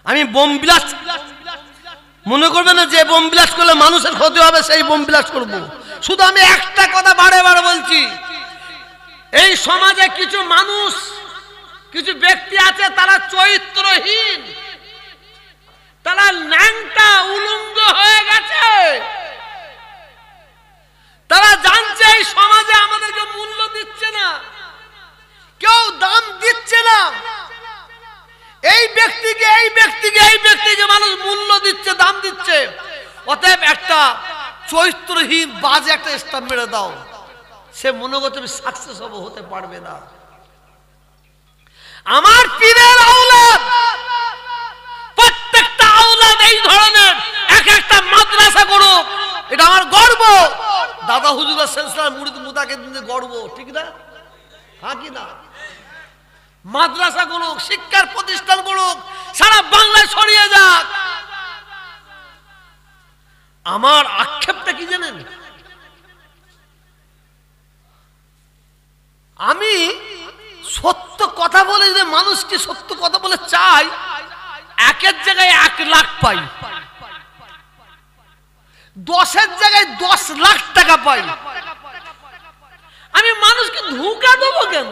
আমি bomb blast মনে করবেন না যে বোম ব্লাস্ট করলে মানুষের ক্ষতি হবে সেই বোম ব্লাস্ট করব। শুধু আমি একটা কথা বারে বারে বলছি, এই সমাজে কিছু মানুষ, কিছু ব্যক্তি আছে তারা চরিত্রহীন, তারা ন্যাংটা উলঙ্গ হয়ে গেছে। তারা জানছে এই সমাজে আমাদেরকে মূল্য দিচ্ছে না, কেউ দাম দিচ্ছে না। এই ব্যক্তিকে এই ব্যক্তিকে এই ব্যক্তিকে মানুষ মূল্য দিচ্ছে, দাম দিচ্ছে। অতএব একটা চরিত্রহীন বাজে একটা স্টাম্প মেরে দাও, সে মনে করছে সাকসেস হতে পারবে না। আমার পীরের আওলাদ, প্রত্যেকটা আওলাদ এই ধরনের এক একটা মাদ্রাসা করুক, এটা আমার গর্ব। দাদা হুজুরের সিলসিলা মুরিদ মুতাকে দিনে গর্ব, ঠিক না? হ্যাঁ কি না? মাদ্রাসা করুক, শিক্ষার প্রতিষ্ঠান করুক, সারা বাংলায় ছড়িয়ে যাক। আমার আক্ষেপটা কি জানেন? আমি সত্য কথা বলে যে মানুষকে সত্য কথা বলে চাই, একের জায়গায় 1 লাখ পাই, 10-এর জায়গায় 10 লাখ টাকা পাই। আমি মানুষকে ধোঁকা দেবো কেন?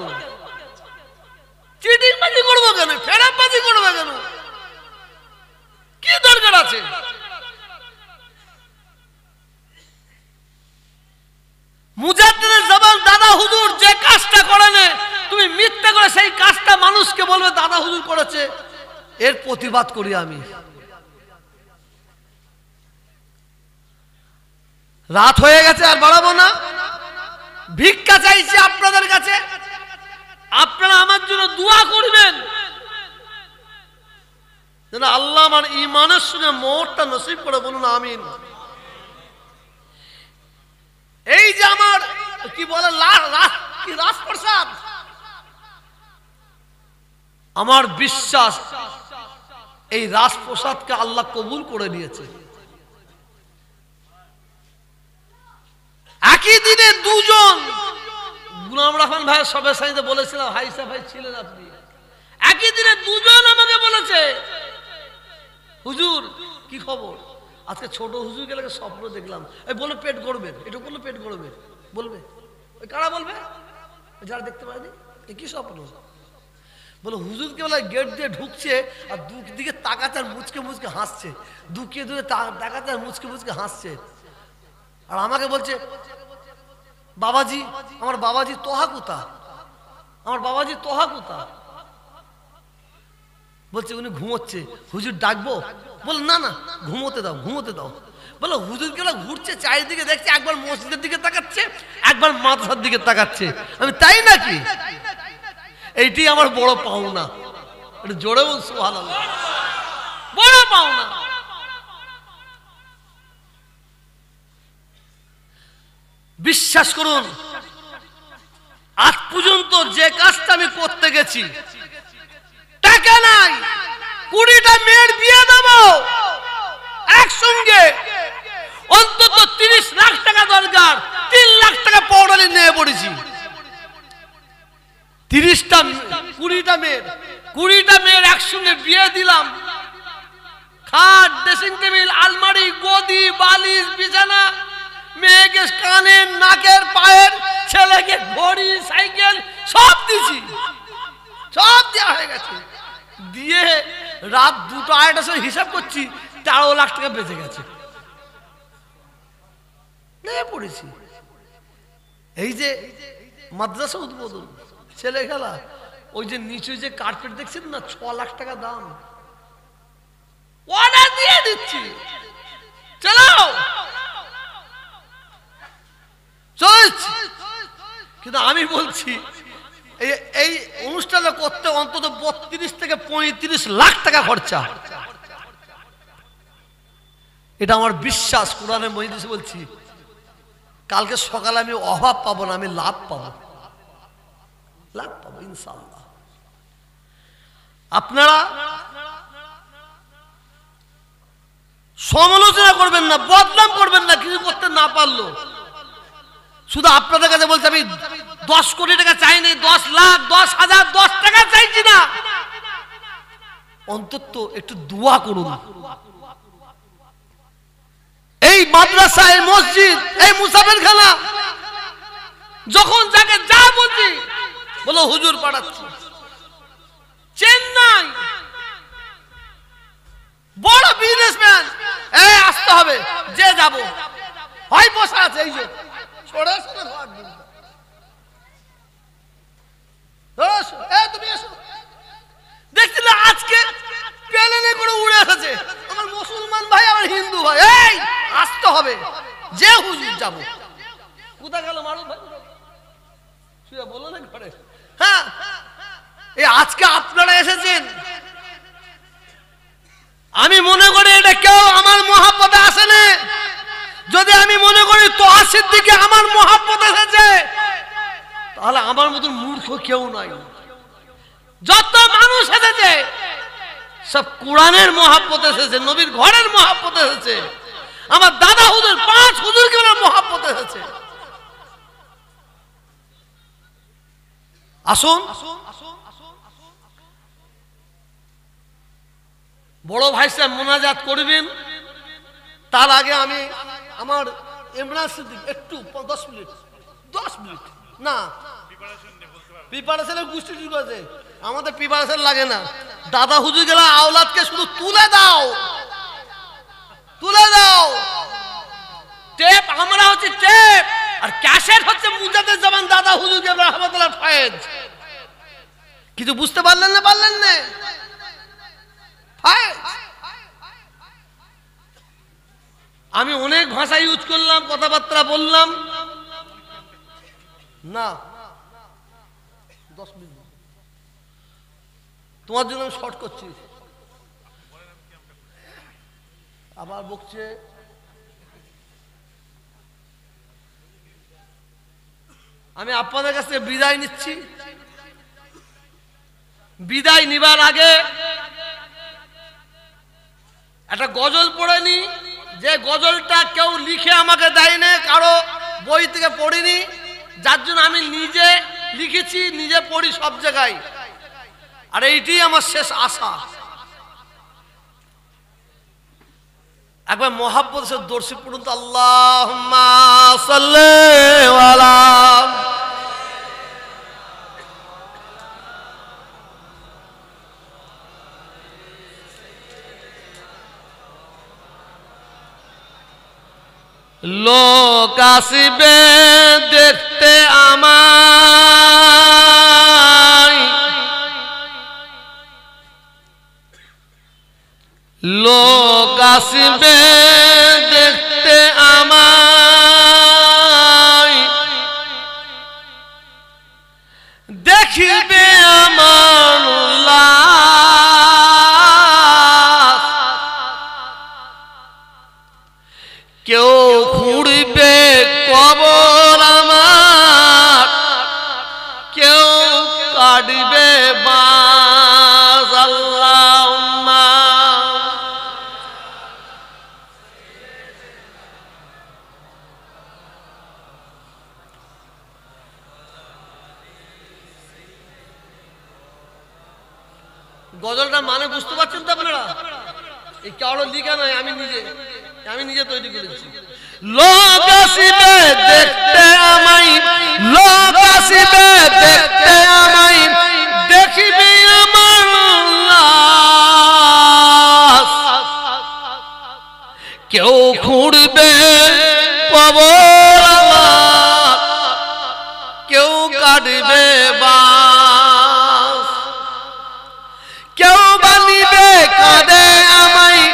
চিটিংবাজি করবো কেন? ফেরাবাজি করবো কেন? কি দরকার আছে? মুজাদ্দিদের জামান দাদা হুজুর যে কাজটা করেন, তুমি মিথ্যা করে সেই কাজটা মানুষকে বলবে দাদা হুজুর করেছে, এর প্রতিবাদ করি আমি। রাত হয়ে গেছে, আর বাড়াবো না। ভিক্ষা চাইছি আপনাদের কাছে, আপনারা আমার জন্য দোয়া করবেন যেন আল্লাহ আমার ঈমানের সঙ্গে মোহরটা নসিব করে, বলুন আমিন। এই যে আমার কি বলে রাজপ্রসাদ, আমার বিশ্বাস এই রাজপ্রসাদকে আল্লাহ কবুল করে নিয়েছে। একই দিনে দুজন, গুলাম রহমান ভাই সবের সাথে বলেছিলাম, হাইসা ভাই ছিলেন আপনি, একই দিনে দুজন আমাকে বলেছে, হুজুর কি খবর? আজকে ছোট হুজুর গেলে স্বপ্ন দেখলাম, এই বলে পেট গড়বে, এটা বললো পেট গড়বে, বলবে ওই কারা বলবে? যারা দেখতে পায়নি। কি স্বপ্ন? বলে হুজুরকে বলে গেট দিয়ে ঢুকছে আর দুদিকে তাকাচ্ছে আর মুচকে মুচকে হাসছে, দুকিয়ে দূরে তাকাচ্ছে আর মুচকে মুচকে হাসছে। আর আমাকে বলছে, বাবাজি, আমার বাবাজি তোহা কোথা, আমার বাবাজি তোহা কোথা? বলছে উনি ঘুমোচ্ছে, হুজুর ডাকবো? বলে না না, ঘুমোতে দাও, ঘুমোতে দাও। বলে হুজুর গেলে ঘুরছে, চারিদিকে দেখছে, একবার মসজিদের দিকে তাকাচ্ছে, একবার মাদ্রাসার দিকে তাকাচ্ছে। আমি তাই নাকি? এইটি আমার বড় পাওনা। এটা জোরে বল সুবহানাল্লাহ, বড় পাওনা। বিশ্বাস করুন, আজ পর্যন্ত যে কাজটা আমি করতে গেছি, টাকা নাই, 20টা মেয়ের বিয়ে দেবো একসঙ্গে, অন্তত 30 লাখ টাকা দরকার, 3 লাখ টাকা পাউডারে নিয়ে পড়েছি। 20টা মেয়ের একসঙ্গে বিয়ে দিলাম। খাট, ড্রেসিং টেবিল, আলমারি, গদি, বালিশ, বিছানা, মেয়েকে কানের, নাকের, পায়ের, ছেলেকে ঘড়ি, সাইকেল সব দিছি, সব দেওয়া হয়ে গেছে। দিয়ে রাত 2টা-2:30টার সময় হিসাব করছি, 13 লাখ টাকা বেঁচে গেছে, নিয়ে পড়েছি। এই যে মাদ্রাসা উদ্বোধন, ছেলে খেলা, ওই যে নিচে যে কার্পেট দেখছেন না, 6 লাখ টাকা দাম, অর্ডার দিয়ে দিচ্ছি, চালাও চলছে। কিন্তু আমি বলছি এই অনুষ্ঠানটা করতে অন্তত 32 থেকে 35 লাখ টাকা খরচা। এটা আমার বিশ্বাস, কোরআনের মজিদে বলছি, কালকে সকালে আমি অভাব পাবো না, আমি লাভ পাবো, লাভ পাবো ইনশাআল্লাহ। আপনারা সমালোচনা করবেন না, বদনাম করবেন না, কিছু করতে না পারলো। শুধু আপনাদের কাছে বলছি, আমি 10 কোটি টাকা চাইনি, 10 লাখ, 10,000, 10 টাকা চাইছি না। অন্তত একটু দোয়া করুন। এই মাদ্রাসা, এই মসজিদ, এই মুসাফিরখানা, যখন যাকে যা বলছি বলো হুজুর পাঠাচ্ছি। চেন্নাই বড় বিজনেসম্যান, এই আসতে হবে, যে যাব হয় বসা আছে, এই যে সরে সরে ঘর দিন, তুমি এসো। দেখছিলে আজকে প্লেনে করে উড়ে এসেছে আমার মুসলমান ভাই, আমার হিন্দু ভাই, এই আসতে হবে, যে হুজুর যাব। কোথায় গেল মারুফ ভাই? শুয়ে বলো না ঘরে। হ্যাঁ, এই আজকে আপনারা এসেছেন, আমি মনে করি এটা কেউ আমার মহাব্বতে আসে না। যদি আমি মনে করি তোহা সিদ্দিকী আমার মহাব্বতে এসেছে, তাহলে আমার মতন মূর্খ কেউ নাই। যত মানুষ এসেছে সব কোরআনের মহাব্বতে এসেছে, নবীর ঘরের মহাব্বতে এসেছে, আমার দাদা হুজুর 5 হুজুরকে মহাব্বতে এসেছে। আসুন, বড় ভাই সাহেব মোনাজাত করবেন, তার আগে আমি আমার ইমরান সিদ্দিক একটু 10 মিনিট না প্রিপারেশনের গোষ্ঠী শুরু আছে, আমাদের প্রিপারেশন লাগে না। দাদা হুজুর গেলা আওলাদকে শুধু তুলে দাও, তুলে দাও। টেপ আমরা হচ্ছে টেপ, আর ক্যাসেট হচ্ছে মুজাদ্দেদ জামান দাদা হুজুর কেবলা রহমাতুল্লাহ ফয়েজ। কিছু বুঝতে পারলেন না? পারলেন না? আমি অনেক ভাষা ইউজ করলাম, কথাবার্তা বললাম না, 10 মিনিট তোমার জন্য আমি শর্ট করছি। আবার বকছে, আমি আপনাদের কাছে বিদায় নিচ্ছি। বিদায় নিবার আগে একটা গজল পড়ে নি, যে গজলটা কেউ লিখে আমাকে দেয় না, কারো বই থেকে পড়িনি, যার জন্য আমি নিজে লিখেছি, নিজে পড়ি সব জায়গায়, আর এইটি আমার শেষ আশা। একবার মহাব্বত সে দর্শি পড়ুন তো, আল্লাহুম্মা সাল্লি আলা লোক আসিবে দেখতে আমায়, লোক আসিবে দেখতে আমায়, দেখিবে আমার লাশ, কেউ খুঁড়বে কবর আমার, কেউ কাটবে বাঁশ। আল্লাহুম্মা গজলটা মানে বুঝতে পারছেন তো আপনারা? এই কারো লিখা নয়, আমি নিজে তৈরি করেছি। লোক আসিবে দেখতে আমায়, লোক আসিবে দেখতে আমায়, দেখিবে আমার লাশ, কেউ খুঁড়বে কবর আমার, কেউ কাটবে বাঁশ, কেউ বানিবে কাঁদে আমায়,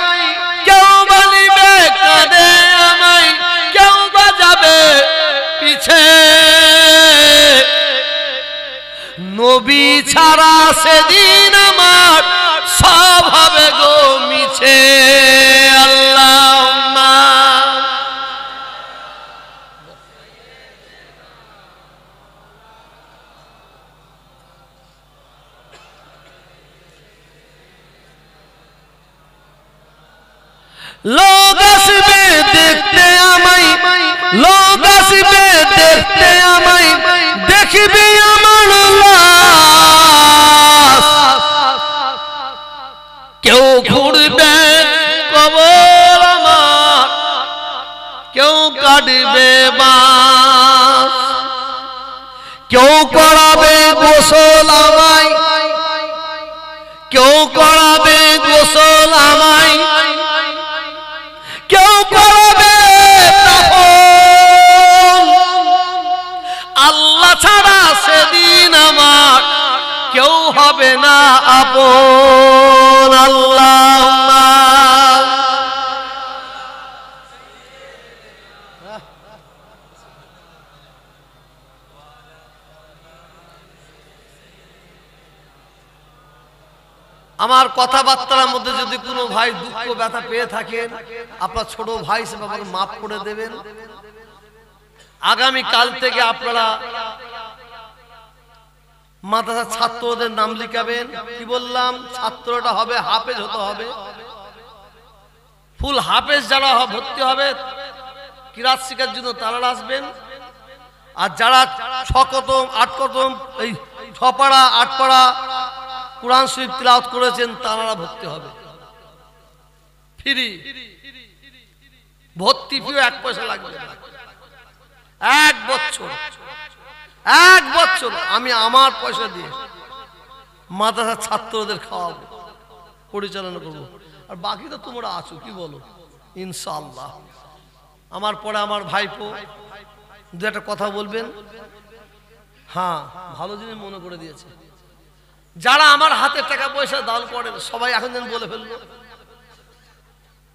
কেউ বানিবে কাঁদে আমায়, কেউ বাজাবে পিছে, নবী ছাড়া সেদিন আমার সব হবে গো মিছে। আল্লাহুম্মা লোক আসবে দেখতে আমায়, লোক আসবে দেখতে আমায়, দেখিবে আমার লাশ, কাটবে বাস, কেউ করাবে গোসল আমায়, কেউ করাবে গোসল আমায়, কেউ করাবে দাফন। আল্লাহ ছাড়া সেদিন আমার কেউ হবে না আপন। আল্লাহুম্মা আমার কথাবার্তার মধ্যে যদি কোনো ভাই দুঃখ ব্যথা পেয়ে থাকেন, আপনার ছোট ভাই হিসেবে আমাকে মাফ করে দেবেন। আগামী কাল থেকে আপনারা মাদ্রাসা ছাত্রদের নাম লিখাবেন। কি বললাম? ছাত্রটা হবে হাফেজ হতে হবে, ফুল হাফেজ যারা ভর্তি হবে কিরাত শিখার জন্য তারা আসবেন। আর যারা 6 কতম 8 কতম এই 6 পারা 8 পারা কোরআন শরীফ তিলাওয়াত করেছেন তারা ভর্তি হবে ফ্রি। ভর্তি ফিও 1 পয়সা লাগবে না। 1 বছর আমি আমার পয়সা দিয়ে মাদ্রাসার ছাত্রদের খাওয়াবো, পরিচালনা করবো। আর বাকি তো তোমরা আছো, কি বলো? ইনশাআল্লাহ। আমার পরে আমার ভাইপো 2-একটা কথা বলবেন। হ্যাঁ, ভালো জিনিস মনে করে দিয়েছে। যারা আমার হাতে টাকা পয়সা দান করেন সবাই এখন যেন বলে ফেললো,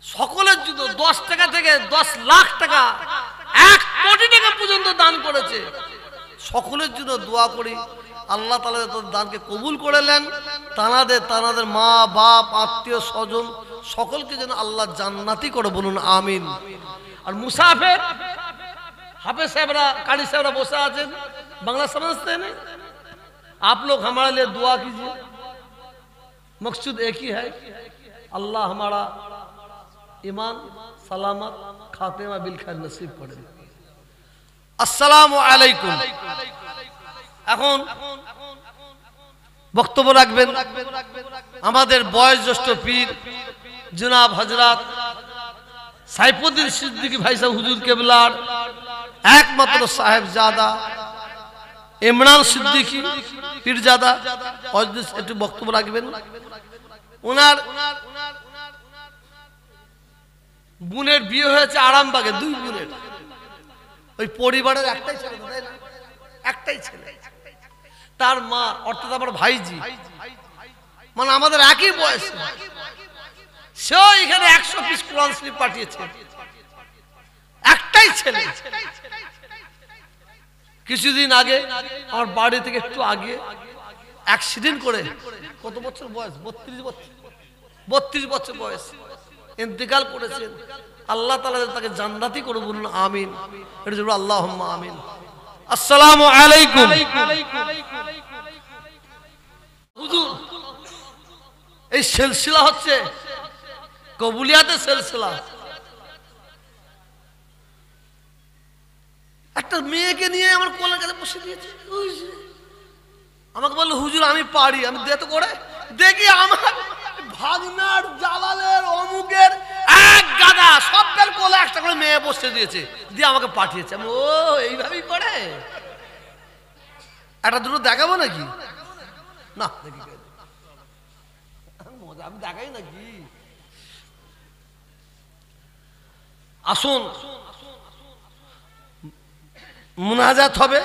সকলের জন্য 10 টাকা থেকে 10 লাখ টাকা 1 কোটি টাকা পর্যন্ত দান করেছে। সকলের জন্য দোয়া করি আল্লাহ তাআলা তাদের দানকে কবুল করে নেন। তানাদের মা বাপ আত্মীয় স্বজন সকলকে যেন আল্লাহ জান্নাতি করে, বলুন আমিন। আর মুসাফির হাফেজ সাহেবরা কারি साहबरा বসে আছেন, বাংলা समझते हैं नहीं? आप लोग हमारे लिए दुआ कीजिए। मकसद एक ही है, अल्लाह हमारा ईमान सलामत खातिमा बिल खैर नसीब करे। अस्सलामु आलैकुम। এখন বক্তব্য রাখবেন আমাদের বয়োজ্যেষ্ঠ পীর জনাব হযরত সাইফুদ্দিন সিদ্দিকী ভাই সাহেব হুজুর কেবলার একমাত্র সাহেবজাদা ইমরান সিদ্দিকী পীরজাদা একটু বক্তব্য রাখবেন। ওনার বোনের বিয়ে হয়েছে আরামবাগে, 2 বোনের। ওই পরিবারের একটাই ছেলে, তাই না? একটাই ছেলে। তার মা অর্থাৎ আমার ভাইজি, মানে আমাদের একই বয়স, সেও এখানে 100 পিস কোরআন শরীফ পাঠিয়েছে। একটাই ছেলে। কিছুদিন আগে আমার বাড়ি থেকে একটু আগে অ্যাক্সিডেন্ট করে, কত বছর বয়স? 32 বছর বয়স, ইন্তেকাল করেছেন। আল্লাহ তাআলা তাকে জান্নাতি করে, বলুন আমিন। এটা জন্য আল্লাহুম্মা আমিন। আসসালামু আলাইকুম। হুজুর, এই সিলসিলা হচ্ছে কবুলিয়াতের সিলসিলা। একটা মেয়েকে নিয়ে আমার কোলের কাছে বসে দিয়েছে, আমাকে বললো হুজুর আমি পারি। আমি দে তো করে দেখি, আমার ভাগনার জালালের অমুকের এক গাদা সবের কোলে একটা করে মেয়ে বসে দিয়েছে, দিয়ে আমাকে পাঠিয়েছে। আমি ও এইভাবেই করে, একটা দুটো দেখাবো নাকি? না দেখি, আমি দেখাই নাকি? আসুন মুনাজাত হবে।